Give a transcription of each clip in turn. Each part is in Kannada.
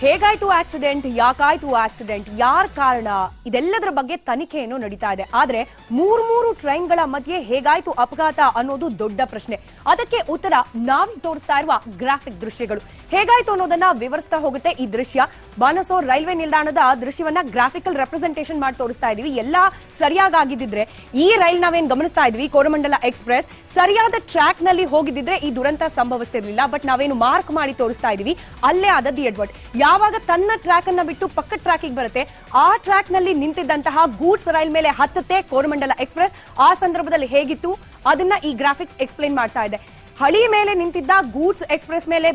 ಹೇಗಾಯ್ತು ಆಕ್ಸಿಡೆಂಟ್, ಯಾಕಾಯ್ತು ಆಕ್ಸಿಡೆಂಟ್, ಯಾರ ಕಾರಣ, ಇದೆಲ್ಲದರ ಬಗ್ಗೆ ತನಿಖೆಯನ್ನು ನಡೀತಾ ಇದೆ. ಆದ್ರೆ ಮೂರು ಟ್ರೈನ್ಗಳ ಮಧ್ಯೆ ಹೇಗಾಯ್ತು ಅಪಘಾತ ಅನ್ನೋದು ದೊಡ್ಡ ಪ್ರಶ್ನೆ. ಅದಕ್ಕೆ ಉತ್ತರ ನಾವು ತೋರಿಸ್ತಾ ಇರುವ ಗ್ರಾಫಿಕ್ ದೃಶ್ಯಗಳು. ಹೇಗಾಯ್ತು ಅನ್ನೋದನ್ನ ವಿವರಿಸ್ತಾ ಹೋಗುತ್ತೆ ಈ ದೃಶ್ಯ. ಬಾನಸೋರ್ ರೈಲ್ವೆ ನಿಲ್ದಾಣದ ದೃಶ್ಯವನ್ನ ಗ್ರಾಫಿಕಲ್ ರೆಪ್ರೆಸೆಂಟೇಷನ್ ಮಾಡಿ ತೋರಿಸ್ತಾ ಇದೀವಿ. ಎಲ್ಲಾ ಸರಿಯಾಗಿದ್ದಿದ್ರೆ ಈ ರೈಲ್ ನಾವೇನ್ ಗಮನಿಸ್ತಾ ಇದ್ವಿ, ಕೋರಮಂಡಲ ಎಕ್ಸ್ಪ್ರೆಸ್ ಸರಿಯಾದ ಟ್ರ್ಯಾಕ್ ನಲ್ಲಿ ಹೋಗಿದ್ದಿದ್ರೆ ಈ ದುರಂತ ಸಂಭವಿಸ್ತಿರ್ಲಿಲ್ಲ. ಬಟ್ ನಾವೇನು ಮಾರ್ಕ್ ಮಾಡಿ ತೋರಿಸ್ತಾ ಇದೀವಿ, ಅಲ್ಲೇ ಆದದ್ದು ಎಡ್ವರ್ಡ್. ಯಾವಾಗ ತನ್ನ ಟ್ರ್ಯಾಕ್ ಅನ್ನ ಬಿಟ್ಟು ಪಕ್ಕದ ಟ್ರ್ಯಾಕಿಗೆ ಬರುತ್ತೆ, ಆ ಟ್ರ್ಯಾಕ್ ನಲ್ಲಿ ನಿಂತಿದ್ದಂತಹ ಗೂಡ್ಸ್ ರೈಲ್ ಮೇಲೆ ಹತ್ತುತ್ತೆ ಕೋರಮಂಡಲ ಎಕ್ಸ್ಪ್ರೆಸ್. ಆ ಸಂದರ್ಭದಲ್ಲಿ ಹೇಗಿತ್ತು ಅದನ್ನ ಈ ಗ್ರಾಫಿಕ್ಸ್ ಎಕ್ಸ್ಪ್ಲೈನ್ ಮಾಡ್ತಾ ಇದೆ. ಹಳಿ ಮೇಲೆ ನಿಂತಿದ್ದ ಗೂಡ್ಸ್ ಎಕ್ಸ್ಪ್ರೆಸ್ ಮೇಲೆ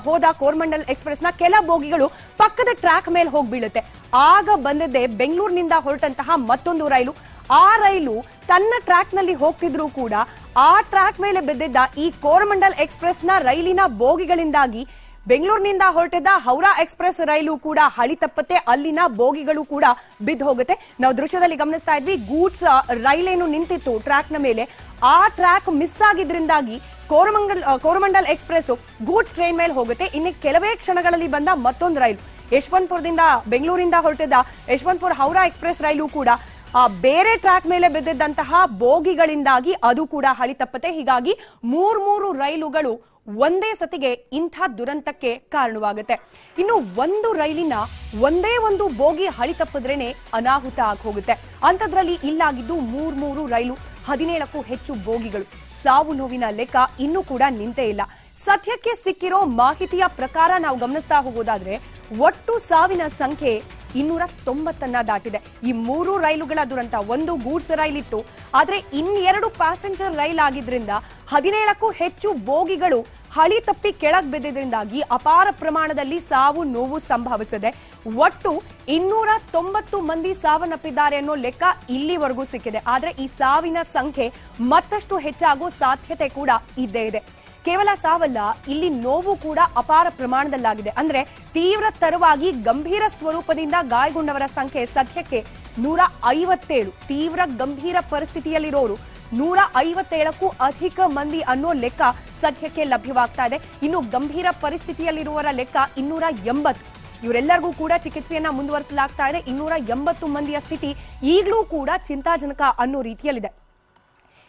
ಹೋದ ಕೋರಮಂಡಲ್ ಎಕ್ಸ್ಪ್ರೆಸ್ ನ ಕೆಲ ಬೋಗಿಗಳು ಪಕ್ಕದ ಟ್ರ್ಯಾಕ್ ಮೇಲೆ ಹೋಗಿ ಬೀಳುತ್ತೆ. ಆಗ ಬಂದಿದ್ದೆ ಬೆಂಗಳೂರಿನಿಂದ ಹೊರಟಂತಹ ಮತ್ತೊಂದು ರೈಲು. ಆ ರೈಲು ತನ್ನ ಟ್ರ್ಯಾಕ್ ನಲ್ಲಿ ಹೋಗ್ತಿದ್ರು ಕೂಡ ಆ ಟ್ರ್ಯಾಕ್ ಮೇಲೆ ಬಿದ್ದಿದ್ದ ಈ ಕೋರಮಂಡಲ್ ಎಕ್ಸ್ಪ್ರೆಸ್ ನ ರೈಲಿನ ಬೋಗಿಗಳಿಂದಾಗಿ ಬೆಂಗಳೂರಿನಿಂದ ಹೊರಟಿದ್ದ ಹೌರಾ ಎಕ್ಸ್ಪ್ರೆಸ್ ರೈಲು ಕೂಡ ಹಳಿ ತಪ್ಪತ್ತೆ. ಅಲ್ಲಿನ ಬೋಗಿಗಳು ಕೂಡ ಬಿದ್ದು ಹೋಗುತ್ತೆ. ನಾವು ದೃಶ್ಯದಲ್ಲಿ ಗಮನಿಸ್ತಾ ಇದ್ವಿ, ಗೂಡ್ಸ್ ರೈಲ್ ಏನು ನಿಂತಿತ್ತು ಟ್ರ್ಯಾಕ್ ನ ಮೇಲೆ, ಆ ಟ್ರ್ಯಾಕ್ ಮಿಸ್ ಆಗಿದ್ರಿಂದಾಗಿ ಕೋರಮಂಡಲ್ ಎಕ್ಸ್ಪ್ರೆಸ್ ಗೂಡ್ಸ್ ಟ್ರೈನ್ ಮೇಲೆ ಹೋಗುತ್ತೆ. ಇನ್ನು ಕೆಲವೇ ಕ್ಷಣಗಳಲ್ಲಿ ಬಂದ ಮತ್ತೊಂದು ರೈಲು, ಯಶವಂತಪುರದಿಂದ ಬೆಂಗಳೂರಿಂದ ಹೊರಟಿದ್ದ ಯಶವಂತಪುರ ಹೌರಾ ಎಕ್ಸ್ಪ್ರೆಸ್ ರೈಲು ಕೂಡ ಬೇರೆ ಟ್ರ್ಯಾಕ್ ಮೇಲೆ ಬಿದ್ದಿದ್ದಂತಹ ಬೋಗಿಗಳಿಂದಾಗಿ ಅದು ಕೂಡ ಹಳಿ ತಪ್ಪತ್ತೆ. ಹೀಗಾಗಿ ಮೂರು ರೈಲುಗಳು ಒಂದೇ ಸತಿಗೆ ಇಂಥ ದುರಂತಕ್ಕೆ ಕಾರಣವಾಗುತ್ತೆ. ಇನ್ನು ಒಂದು ರೈಲಿನ ಒಂದೇ ಒಂದು ಬೋಗಿ ಹಳಿ ತಪ್ಪಿದ್ರೇನೆ ಅನಾಹುತ ಆಗಿ ಹೋಗುತ್ತೆ. ಅಂಥದ್ರಲ್ಲಿ ಇಲ್ಲಾಗಿದ್ದು ಮೂರು ರೈಲು, 17ಕ್ಕೂ ಹೆಚ್ಚು ಬೋಗಿಗಳು. ಸಾವು ನೋವಿನ ಲೆಕ್ಕ ಇನ್ನೂ ಕೂಡ ನಿಂತೇ ಇಲ್ಲ. ಸದ್ಯಕ್ಕೆ ಸಿಕ್ಕಿರೋ ಮಾಹಿತಿಯ ಪ್ರಕಾರ ನಾವು ಗಮನಿಸ್ತಾ ಹೋಗೋದಾದ್ರೆ ಒಟ್ಟು ಸಾವಿನ ಸಂಖ್ಯೆ 290 ದಾಟಿದೆ. ಈ 3 ರೈಲುಗಳ ದುರಂತ, ಒಂದು ಗೂಡ್ಸ್ ರೈಲ್ ಇತ್ತು, ಆದ್ರೆ ಇನ್ನೆರಡು ಪ್ಯಾಸೆಂಜರ್ ರೈಲ್ ಆಗಿದ್ರಿಂದ 17ಕ್ಕೂ ಹೆಚ್ಚು ಬೋಗಿಗಳು ಹಳಿ ತಪ್ಪಿ ಕೆಳಗ್ ಬಿದ್ದಿದ್ರಿಂದಾಗಿ ಅಪಾರ ಪ್ರಮಾಣದಲ್ಲಿ ಸಾವು ನೋವು ಸಂಭವಿಸಿದೆ. ಒಟ್ಟು 290 ಮಂದಿ ಸಾವನ್ನಪ್ಪಿದ್ದಾರೆ ಅನ್ನೋ ಲೆಕ್ಕ ಇಲ್ಲಿವರೆಗೂ ಸಿಕ್ಕಿದೆ. ಆದ್ರೆ ಈ ಸಾವಿನ ಸಂಖ್ಯೆ ಮತ್ತಷ್ಟು ಹೆಚ್ಚಾಗೋ ಸಾಧ್ಯತೆ ಕೂಡ ಇದ್ದೇ ಇದೆ. ಕೇವಲ ಸಾವಲ್ಲ, ಇಲ್ಲಿ ನೋವು ಕೂಡ ಅಪಾರ ಪ್ರಮಾಣದಲ್ಲಾಗಿದೆ. ಅಂದ್ರೆ ತೀವ್ರತರವಾಗಿ ಗಂಭೀರ ಸ್ವರೂಪದಿಂದ ಗಾಯಗೊಂಡವರ ಸಂಖ್ಯೆ ಸದ್ಯಕ್ಕೆ 157. ತೀವ್ರ ಗಂಭೀರ ಪರಿಸ್ಥಿತಿಯಲ್ಲಿರೋರು 157ಕ್ಕೂ ಅಧಿಕ ಮಂದಿ ಅನ್ನೋ ಲೆಕ್ಕ ಸದ್ಯಕ್ಕೆ ಲಭ್ಯವಾಗ್ತಾ ಇದೆ. ಇನ್ನು ಗಂಭೀರ ಪರಿಸ್ಥಿತಿಯಲ್ಲಿರುವವರ ಲೆಕ್ಕ 280. ಇವರೆಲ್ಲರಿಗೂ ಕೂಡ ಚಿಕಿತ್ಸೆಯನ್ನ ಮುಂದುವರಿಸಲಾಗ್ತಾ ಇದೆ. 280 ಮಂದಿಯ ಸ್ಥಿತಿ ಈಗಲೂ ಕೂಡ ಚಿಂತಾಜನಕ ಅನ್ನೋ ರೀತಿಯಲ್ಲಿದೆ.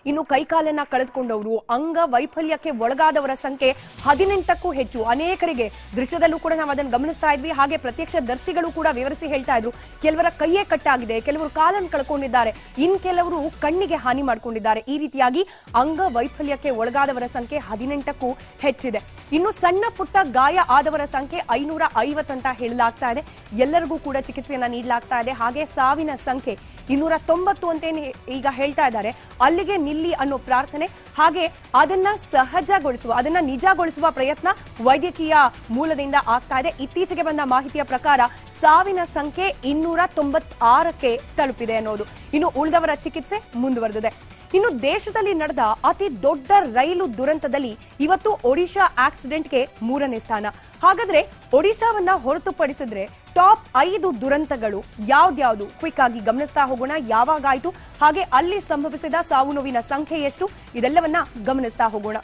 ಇನ್ನು ಕೈಕಾಲನ್ನ ಕಳೆದುಕೊಂಡವರು, ಅಂಗ ವೈಫಲ್ಯಕ್ಕೆ ಒಳಗಾದವರ ಸಂಖ್ಯೆ 18ಕ್ಕೂ ಹೆಚ್ಚು. ಅನೇಕರಿಗೆ ದೃಶ್ಯದಲ್ಲೂ ಕೂಡ ನಾವು ಅದನ್ನು ಗಮನಿಸ್ತಾ ಇದ್ವಿ. ಹಾಗೆ ಪ್ರತ್ಯಕ್ಷ ದರ್ಶಿಗಳು ಕೂಡ ವಿವರಿಸಿ ಹೇಳ್ತಾ ಇದ್ರು, ಕೆಲವರ ಕೈಯೇ ಕಟ್ಟಾಗಿದೆ, ಕೆಲವರು ಕಾಲನ್ನು ಕಳ್ಕೊಂಡಿದ್ದಾರೆ, ಇನ್ ಕೆಲವರು ಕಣ್ಣಿಗೆ ಹಾನಿ ಮಾಡ್ಕೊಂಡಿದ್ದಾರೆ. ಈ ರೀತಿಯಾಗಿ ಅಂಗ ವೈಫಲ್ಯಕ್ಕೆ ಒಳಗಾದವರ ಸಂಖ್ಯೆ 18ಕ್ಕೂ ಹೆಚ್ಚಿದೆ. ಇನ್ನು ಸಣ್ಣ ಪುಟ್ಟ ಗಾಯ ಆದವರ ಸಂಖ್ಯೆ 550 ಅಂತ ಹೇಳಲಾಗ್ತಾ ಇದೆ. ಎಲ್ಲರಿಗೂ ಕೂಡ ಚಿಕಿತ್ಸೆಯನ್ನ ನೀಡಲಾಗ್ತಾ ಇದೆ. ಹಾಗೆ ಸಾವಿನ ಸಂಖ್ಯೆ 290 ಅಂತೇನು ಈಗ ಹೇಳ್ತಾ ಇದ್ದಾರೆ, ಅಲ್ಲಿಗೆ ನಿಲ್ಲಿ ಅನ್ನೋ ಪ್ರಾರ್ಥನೆ, ಹಾಗೆ ಅದನ್ನ ಸಹಜಗೊಳಿಸುವ, ಅದನ್ನ ನಿಜಗೊಳಿಸುವ ಪ್ರಯತ್ನ ವೈದ್ಯಕೀಯ ಮೂಲದಿಂದ ಆಗ್ತಾ ಇದೆ. ಇತ್ತೀಚೆಗೆ ಬಂದ ಮಾಹಿತಿಯ ಪ್ರಕಾರ ಸಾವಿನ ಸಂಖ್ಯೆ 296ಕ್ಕೆ ತಲುಪಿದೆ ಅನ್ನೋದು. ಇನ್ನು ಉಳಿದವರ ಚಿಕಿತ್ಸೆ ಮುಂದುವರೆದಿದೆ. ಇನ್ನು ದೇಶದಲ್ಲಿ ನಡೆದ ಅತಿ ದೊಡ್ಡ ರೈಲು ದುರಂತದಲ್ಲಿ ಇವತ್ತು ಒಡಿಶಾ ಆಕ್ಸಿಡೆಂಟ್ಗೆ 3ನೇ ಸ್ಥಾನ. ಹಾಗಾದ್ರೆ ಒಡಿಶಾವನ್ನ ಹೊರತುಪಡಿಸಿದ್ರೆ ಟಾಪ್ 5 ದುರಂತಗಳು ಯಾವ್ದ್ಯಾವ್ದು ಕ್ವಿಕ್ ಆಗಿ ಗಮನಿಸ್ತಾ ಹೋಗೋಣ. ಯಾವಾಗಾಯ್ತು, ಹಾಗೆ ಅಲ್ಲಿ ಸಂಭವಿಸಿದ ಸಾವು ನೋವಿನ ಸಂಖ್ಯೆ ಎಷ್ಟು, ಇದೆಲ್ಲವನ್ನ ಗಮನಿಸ್ತಾ ಹೋಗೋಣ.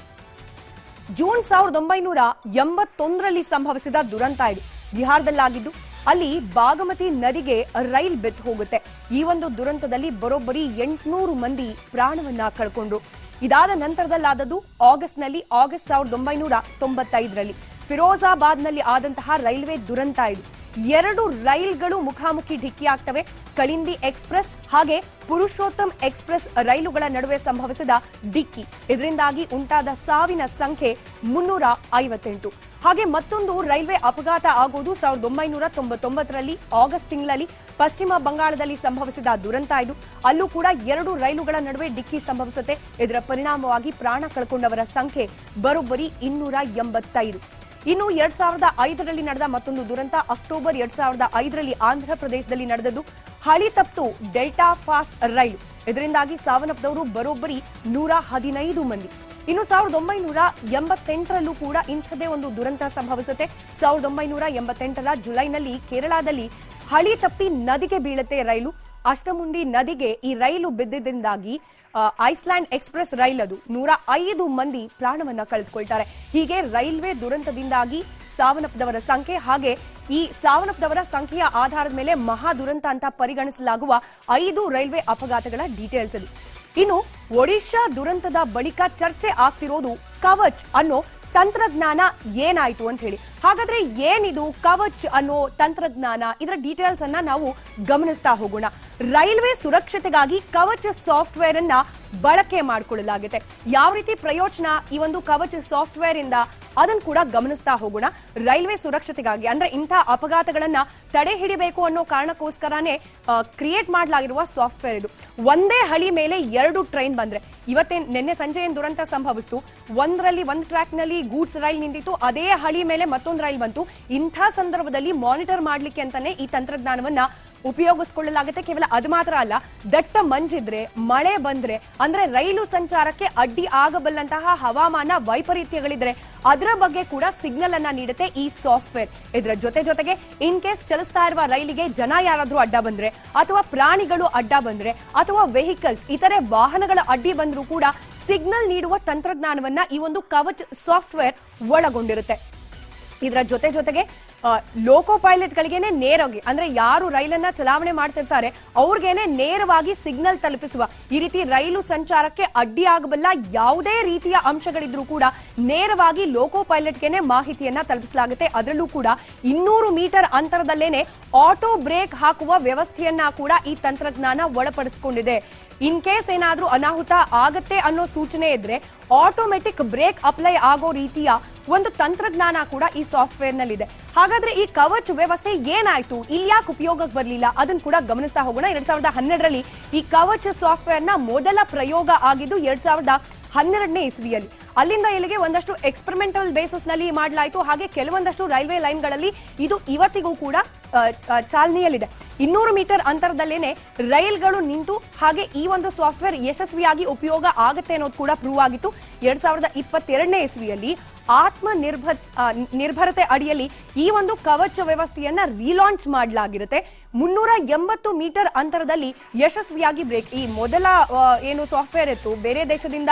ಜೂನ್ 1981ರಲ್ಲಿ ಸಂಭವಿಸಿದ ದುರಂತ ಇದು. ಬಿಹಾರದಲ್ಲಾಗಿದ್ದು, ಅಲ್ಲಿ ಬಾಗಮತಿ ನದಿಗೆ ರೈಲ್ ಬೆತ್ತು ಹೋಗುತ್ತೆ. ಈ ಒಂದು ದುರಂತದಲ್ಲಿ ಬರೋಬ್ಬರಿ 800 ಮಂದಿ ಪ್ರಾಣವನ್ನ ಕಳ್ಕೊಂಡ್ರು. ಇದಾದ ನಂತರದಲ್ಲಾದದ್ದು ಆಗಸ್ಟ್ 1995ರಲ್ಲಿ ಫಿರೋಜಾಬಾದ್ನಲ್ಲಿ ಆದಂತಹ ರೈಲ್ವೆ ದುರಂತ ಇದು. 2 ರೈಲ್ಗಳು ಮುಖಾಮುಖಿ ಡಿಕ್ಕಿ ಆಗ್ತವೆ. ಕಳಿಂದಿ ಎಕ್ಸ್ಪ್ರೆಸ್ ಹಾಗೆ ಪುರುಷೋತ್ತಮ್ ಎಕ್ಸ್ಪ್ರೆಸ್ ರೈಲುಗಳ ನಡುವೆ ಸಂಭವಿಸಿದ ಡಿಕ್ಕಿ, ಇದರಿಂದಾಗಿ ಉಂಟಾದ ಸಾವಿನ ಸಂಖ್ಯೆ 358. ಹಾಗೆ ಮತ್ತೊಂದು ರೈಲ್ವೆ ಅಪಘಾತ ಆಗೋದು 1999ರಲ್ಲಿ ಆಗಸ್ಟ್ ತಿಂಗಳಲ್ಲಿ ಪಶ್ಚಿಮ ಬಂಗಾಳದಲ್ಲಿ ಸಂಭವಿಸಿದ ದುರಂತ ಇದು. ಅಲ್ಲೂ ಕೂಡ 2 ರೈಲುಗಳ ನಡುವೆ ಡಿಕ್ಕಿ ಸಂಭವಿಸುತ್ತೆ. ಇದರ ಪರಿಣಾಮವಾಗಿ ಪ್ರಾಣ ಕಳ್ಕೊಂಡವರ ಸಂಖ್ಯೆ ಬರೋಬ್ಬರಿ 285. ಇನ್ನು 2005ರಲ್ಲಿ ನಡೆದ ಮತ್ತೊಂದು ದುರಂತ, ಅಕ್ಟೋಬರ್ 2005ರಲ್ಲಿ ಆಂಧ್ರ ಪ್ರದೇಶದಲ್ಲಿ ನಡೆದದ್ದು. ಹಳಿ ತಪ್ಪಿತು ಡೆಲ್ಟಾ ಫಾಸ್ಟ್ ರೈಲು, ಇದರಿಂದಾಗಿ ಸಾವನ್ನಪ್ಪಿದವರು ಬರೋಬ್ಬರಿ 115 ಮಂದಿ. ಇನ್ನು 1988ರಲ್ಲೂ ಕೂಡ ಇಂಥದೇ ಒಂದು ದುರಂತ ಸಂಭವಿಸುತ್ತೆ. 1988ರ ಜುಲೈನಲ್ಲಿ ಕೇರಳದಲ್ಲಿ ಹಳಿ ತಪ್ಪಿ ನದಿಗೆ ಬೀಳುತ್ತೆ ರೈಲು. ಅಷ್ಟಮುಂಡಿ ನದಿಗೆ ಈ ರೈಲು ಬಿದ್ದಿದ್ದರಿಂದಾಗಿ ಐಸ್ಲ್ಯಾಂಡ್ ಎಕ್ಸ್ಪ್ರೆಸ್ ರೈಲ್ ಅದು 105 ಮಂದಿ ಪ್ರಾಣವನ್ನ ಕಳೆದುಕೊಳ್ತಾರೆ. ಹೀಗೆ ರೈಲ್ವೆ ದುರಂತದಿಂದಾಗಿ ಸಾವನ್ನಪ್ಪದವರ ಸಂಖ್ಯೆ ಹಾಗೆ ಈ ಸಾವನ್ನಪ್ಪದವರ ಸಂಖ್ಯೆಯ ಆಧಾರದ ಮೇಲೆ ಮಹಾ ದುರಂತ ಅಂತ ಪರಿಗಣಿಸಲಾಗುವ 5 ರೈಲ್ವೆ ಅಪಘಾತಗಳ ಡೀಟೇಲ್ಸ್ ಅದು. ಇನ್ನು ಒಡಿಶಾ ದುರಂತದ ಬಳಿಕ ಚರ್ಚೆ ಆಗ್ತಿರೋದು ಕವಚ್ ಅನ್ನೋ ತಂತ್ರಜ್ಞಾನ ಏನಾಯ್ತು ಅಂತ ಹೇಳಿ. ಹಾಗಾದ್ರೆ ಏನಿದು ಕವಚ್ ಅನ್ನೋ ತಂತ್ರಜ್ಞಾನ, ಇದರ ಡೀಟೇಲ್ಸ್ ಅನ್ನ ನಾವು ಗಮನಿಸ್ತಾ ಹೋಗೋಣ. ರೈಲ್ವೆ ಸುರಕ್ಷತೆಗಾಗಿ ಕವಚ್ ಸಾಫ್ಟ್ವೇರ್ ಅನ್ನ ಬಳಕೆ ಮಾಡಿಕೊಳ್ಳಲಾಗಿದೆ. ಯಾವ ರೀತಿ ಪ್ರಯೋಜನ ಈ ಒಂದು ಕವಚ್ ಸಾಫ್ಟ್ವೇರ್ ಇಂದ ಅದನ್ನು ಕೂಡ ಗಮನಿಸ್ತಾ ಹೋಗೋಣ. ರೈಲ್ವೆ ಸುರಕ್ಷತೆಗಾಗಿ ಅಂದ್ರೆ ಇಂಥ ಅಪಘಾತಗಳನ್ನ ತಡೆ ಹಿಡಿಬೇಕು ಅನ್ನೋ ಕಾರಣಕ್ಕೋಸ್ಕರನೇ ಕ್ರಿಯೇಟ್ ಮಾಡಲಾಗಿರುವ ಸಾಫ್ಟ್ವೇರ್ ಇದು. ಒಂದೇ ಹಳಿ ಮೇಲೆ 2 ಟ್ರೈನ್ ಬಂದ್ರೆ, ನಿನ್ನೆ ಸಂಜೆ ಏನ್ ದುರಂತ ಸಂಭವಿಸಿತು, ಒಂದು ಟ್ರ್ಯಾಕ್ ನಲ್ಲಿ ಗೂಡ್ಸ್ ರೈಲ್ ನಿಂತಿತ್ತು, ಅದೇ ಹಳಿ ಮೇಲೆ ಮತ್ತೊಂದು ರೈಲ್ ಬಂತು. ಇಂಥ ಸಂದರ್ಭದಲ್ಲಿ ಮಾನಿಟರ್ ಮಾಡ್ಲಿಕ್ಕೆ ಅಂತಾನೆ ಈ ತಂತ್ರಜ್ಞಾನವನ್ನ ಉಪಯೋಗಿಸಿಕೊಳ್ಳಲಾಗುತ್ತೆ. ಕೇವಲ ಅದು ಮಾತ್ರ ಅಲ್ಲ, ದಟ್ಟ ಮಂಜಿದ್ರೆ, ಮಳೆ ಬಂದ್ರೆ, ಅಂದ್ರೆ ರೈಲು ಸಂಚಾರಕ್ಕೆ ಅಡ್ಡಿ ಆಗಬಲ್ಲಂತಹ ಹವಾಮಾನ ವೈಪರೀತ್ಯಗಳಿದ್ರೆ ಅದರ ಬಗ್ಗೆ ಕೂಡ ಸಿಗ್ನಲ್ ಅನ್ನ ನೀಡುತ್ತೆ ಈ ಸಾಫ್ಟ್ವೇರ್. ಇದರ ಜೊತೆಗೆ ಇನ್ ಕೇಸ್ ಚಲಿಸ್ತಾ ಇರುವ ರೈಲಿಗೆ ಜನ ಯಾರಾದ್ರೂ ಅಡ್ಡ ಬಂದ್ರೆ, ಅಥವಾ ಪ್ರಾಣಿಗಳು ಅಡ್ಡ ಬಂದ್ರೆ, ಅಥವಾ ವೆಹಿಕಲ್ಸ್ ಇತರೆ ವಾಹನಗಳ ಅಡ್ಡಿ ಬಂದ್ರೂ ಕೂಡ ಸಿಗ್ನಲ್ ನೀಡುವ ತಂತ್ರಜ್ಞಾನವನ್ನ ಈ ಒಂದು ಕವಚ್ ಸಾಫ್ಟ್ವೇರ್ ಒಳಗೊಂಡಿರುತ್ತೆ. ಇದರ ಜೊತೆಗೆ ಲೋಕೋ ಪೈಲಟ್ ಗಳಿಗೇನೆ ನೇರವಾಗಿ, ಅಂದ್ರೆ ಯಾರು ರೈಲನ್ನ ಚಲಾವಣೆ ಮಾಡ್ತಿರ್ತಾರೆ ಅವ್ರಿಗೇನೆ ನೇರವಾಗಿ ಸಿಗ್ನಲ್ ತಲುಪಿಸುವ, ಈ ರೀತಿ ರೈಲು ಸಂಚಾರಕ್ಕೆ ಅಡ್ಡಿ ಆಗಬಲ್ಲ ಯಾವುದೇ ರೀತಿಯ ಅಂಶಗಳಿದ್ರೂ ಕೂಡ ನೇರವಾಗಿ ಲೋಕೋ ಪೈಲಟ್ಗೆನೆ ಮಾಹಿತಿಯನ್ನ ತಲುಪಿಸಲಾಗುತ್ತೆ. ಅದರಲ್ಲೂ ಕೂಡ 200 ಮೀಟರ್ ಅಂತರದಲ್ಲೇನೆ ಆಟೋ ಬ್ರೇಕ್ ಹಾಕುವ ವ್ಯವಸ್ಥೆಯನ್ನ ಕೂಡ ಈ ತಂತ್ರಜ್ಞಾನ ಒಳಪಡಿಸಿಕೊಂಡಿದೆ. ಇನ್ ಕೇಸ್ ಏನಾದ್ರೂ ಅನಾಹುತ ಆಗತ್ತೆ ಅನ್ನೋ ಸೂಚನೆ ಇದ್ರೆ ಆಟೋಮೆಟಿಕ್ ಬ್ರೇಕ್ ಅಪ್ಲೈ ಆಗೋ ರೀತಿಯ ಒಂದು ತಂತ್ರಜ್ಞಾನ ಕೂಡ ಈ ಸಾಫ್ಟ್ವೇರ್ ನಲ್ಲಿದೆ. ಹಾಗಾದ್ರೆ ಈ ಕವಚ್ ವ್ಯವಸ್ಥೆ ಏನಾಯ್ತು, ಇಲ್ಲಿ ಯಾಕೆ ಉಪಯೋಗಕ್ಕೆ ಬರಲಿಲ್ಲ, ಅದನ್ನು ಕೂಡ ಗಮನಿಸ್ತಾ ಹೋಗೋಣ. 2012ರಲ್ಲಿ ಈ ಕವಚ್ ಸಾಫ್ಟ್ವೇರ್ ನ ಮೊದಲ ಪ್ರಯೋಗ ಆಗಿದ್ದು 2012ನೇ ಇಸ್ವಿಯಲ್ಲಿ. ಅಲ್ಲಿಂದ ಇಲ್ಲಿಗೆ ಒಂದಷ್ಟು ಎಕ್ಸ್ಪೆರಿಮೆಂಟಲ್ ಬೇಸಿಸ್ ನಲ್ಲಿ ಮಾಡಲಾಯಿತು. ಹಾಗೆ ಕೆಲವೊಂದಷ್ಟು ರೈಲ್ವೆ ಲೈನ್ಗಳಲ್ಲಿ ಇದು ಇವತ್ತಿಗೂ ಕೂಡ ಚಾಲನೆಯಲ್ಲಿದೆ. 200 ಮೀಟರ್ ಅಂತರದಲ್ಲೇನೆ ರೈಲ್ಗಳು ನಿಂತು ಹಾಗೆ ಈ ಒಂದು ಸಾಫ್ಟ್ವೇರ್ ಯಶಸ್ವಿಯಾಗಿ ಉಪಯೋಗ ಆಗುತ್ತೆ ಅನ್ನೋದು ಕೂಡ ಪ್ರೂವ್ ಆಗಿತ್ತು. 2022ನೇ ಇಸ್ವಿಯಲ್ಲಿ ನಿರ್ಭರತೆ ಅಡಿಯಲ್ಲಿ ಈ ಒಂದು ಕವಚ ವ್ಯವಸ್ಥೆಯನ್ನ ರೀಲಾಂಚ್ ಮಾಡಲಾಗಿರುತ್ತೆ. 380 ಮೀಟರ್ ಅಂತರದಲ್ಲಿ ಯಶಸ್ವಿಯಾಗಿ ಬ್ರೇಕ್, ಈ ಮೊದಲ ಏನು ಸಾಫ್ಟ್ವೇರ್ ಇತ್ತು ಬೇರೆ ದೇಶದಿಂದ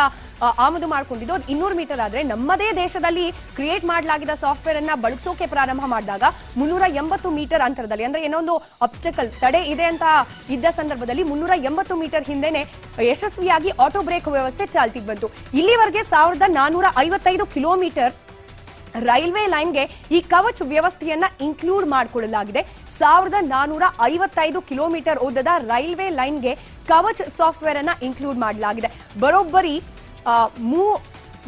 ಆಮದು ಮಾಡಿಕೊಂಡಿದ್ದು 200 ಮೀಟರ್ ಆದ್ರೆ ನಮ್ಮದೇ ದೇಶದಲ್ಲಿ ಕ್ರಿಯೇಟ್ ಮಾಡಲಾಗಿದ್ದ ಸಾಫ್ಟ್ವೇರ್ ಅನ್ನ ಬಳಸೋಕೆ ಪ್ರಾರಂಭ ಮಾಡಿದಾಗ 380 ಮೀಟರ್ ಅಂತರದಲ್ಲಿ, ಅಂದ್ರೆ ಏನೊಂದು ಅಬ್ಸ್ಟಕಲ್ ತಡೆ ಇದೆ ಅಂತ ಇದ್ದ ಸಂದರ್ಭದಲ್ಲಿ 380 ಮೀಟರ್ ಹಿಂದೆನೆ ಯಶಸ್ವಿಯಾಗಿ ಆಟೋ ಬ್ರೇಕ್ ವ್ಯವಸ್ಥೆ ಚಾಲ್ತಿಗೆ ಬಂತು. ಇಲ್ಲಿವರೆಗೆ 1455 ಕಿಲೋಮೀಟರ್ ರೈಲ್ವೆ ಲೈನ್ಗೆ ಈ ಕವಚ್ ವ್ಯವಸ್ಥೆಯನ್ನ ಇನ್ಕ್ಲೂಡ್ ಮಾಡಿಕೊಳ್ಳಲಾಗಿದೆ. 1455 ಕಿಲೋಮೀಟರ್ ಉದ್ದದ ರೈಲ್ವೆ ಲೈನ್ಗೆ ಕವಚ್ ಸಾಫ್ಟ್ವೇರ್ ಅನ್ನ ಇನ್ಕ್ಲೂಡ್ ಮಾಡಲಾಗಿದೆ. ಬರೋಬ್ಬರಿ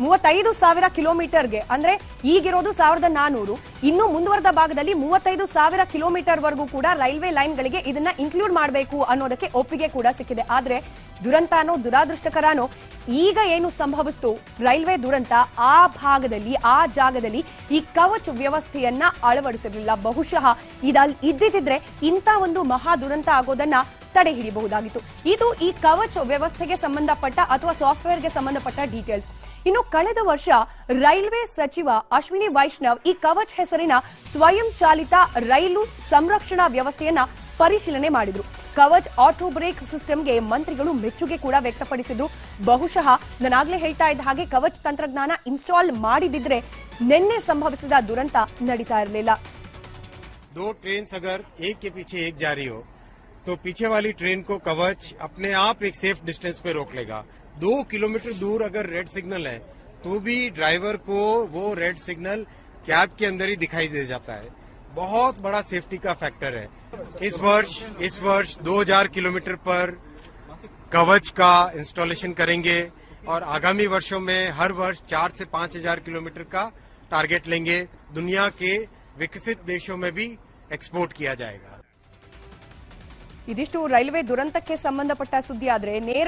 35,000 ಕಿಲೋಮೀಟರ್ಗೆ, ಅಂದ್ರೆ ಈಗಿರೋದು 1400, ಇನ್ನು ಮುಂದುವರೆದ ಭಾಗದಲ್ಲಿ 35,000 ಕಿಲೋಮೀಟರ್ ವರೆಗೂ ಕೂಡ ರೈಲ್ವೆ ಲೈನ್ಗಳಿಗೆ ಇದನ್ನ ಇನ್ಕ್ಲೂಡ್ ಮಾಡಬೇಕು ಅನ್ನೋದಕ್ಕೆ ಒಪ್ಪಿಗೆ ಕೂಡ ಸಿಕ್ಕಿದೆ. ಆದ್ರೆ ದುರಂತನೋ ದುರಾದೃಷ್ಟಕರನೋ, ಈಗ ಏನು ಸಂಭವಿಸ್ತು ರೈಲ್ವೆ ದುರಂತ, ಆ ಭಾಗದಲ್ಲಿ ಆ ಜಾಗದಲ್ಲಿ ಈ ಕವಚ್ ವ್ಯವಸ್ಥೆಯನ್ನ ಅಳವಡಿಸಿರಲಿಲ್ಲ. ಬಹುಶಃ ಇದ್ದಿದ್ರೆ ಇಂಥ ಒಂದು ಮಹಾ ದುರಂತ ಆಗೋದನ್ನ ತಡೆ ಹಿಡಿಯಬಹುದಾಗಿತ್ತು. ಇದು ಈ ಕವಚ್ ವ್ಯವಸ್ಥೆಗೆ ಸಂಬಂಧಪಟ್ಟ ಅಥವಾ ಸಾಫ್ಟ್ವೇರ್ಗೆ ಸಂಬಂಧಪಟ್ಟ ಡೀಟೇಲ್ಸ್. ಇನ್ನು ಕಳೆದ ವರ್ಷ ರೈಲ್ವೆ ಸಚಿವ ಅಶ್ವಿನಿ ವೈಷ್ಣವ್ ಈ ಕವಚ್ ಹೆಸರಿನ ಸ್ವಯಂ ಚಾಲಿತ ರೈಲು ಸಂರಕ್ಷಣಾ ವ್ಯವಸ್ಥೆಯನ್ನ ಪರಿಶೀಲನೆ ಮಾಡಿದ್ರು. ಕವಚ್ ಆಟೋ ಬ್ರೇಕ್ ಸಿಸ್ಟಮ್ಗೆ ಮಂತ್ರಿಗಳು ಮೆಚ್ಚುಗೆ ಕೂಡ ವ್ಯಕ್ತಪಡಿಸಿದ್ರು. ಬಹುಶಃ ನಾನಾಗ್ಲೇ ಹೇಳ್ತಾ ಇದ್ದ ಹಾಗೆ ಕವಚ್ ತಂತ್ರಜ್ಞಾನ ಇನ್ಸ್ಟಾಲ್ ಮಾಡಿದಿದ್ರೆ ನಿನ್ನೆ ಸಂಭವಿಸಿದ ದುರಂತ ನಡೀತಾ ಇರಲಿಲ್ಲ. 2 ट्रेन अगर एक के पीछे एक जा रही हो तो पीछे वाली ट्रेन को कवच अपने आप एक सेफ डिस्टेंस पे रोक लेगा. 2 किलोमीटर दूर अगर रेड सिग्नल है तो भी ड्राइवर को वो रेड सिग्नल कैब के अंदर ही दिखाई दे जाता है. बहुत बड़ा सेफ्टी का फैक्टर है. इस वर्ष 2000 किलोमीटर पर कवच का इंस्टॉलेशन करेंगे और आगामी वर्षों में हर वर्ष 4 से 5,000 किलोमीटर का टारगेट लेंगे. दुनिया के विकसित देशों में भी एक्सपोर्ट किया जाएगा. ಇದಿಷ್ಟು ರೈಲ್ವೆ ದುರಂತಕ್ಕೆ ಸಂಬಂಧಪಟ್ಟ ಸುದ್ದಿ. ಆದ್ರೆ ನೇರವಾಗಿ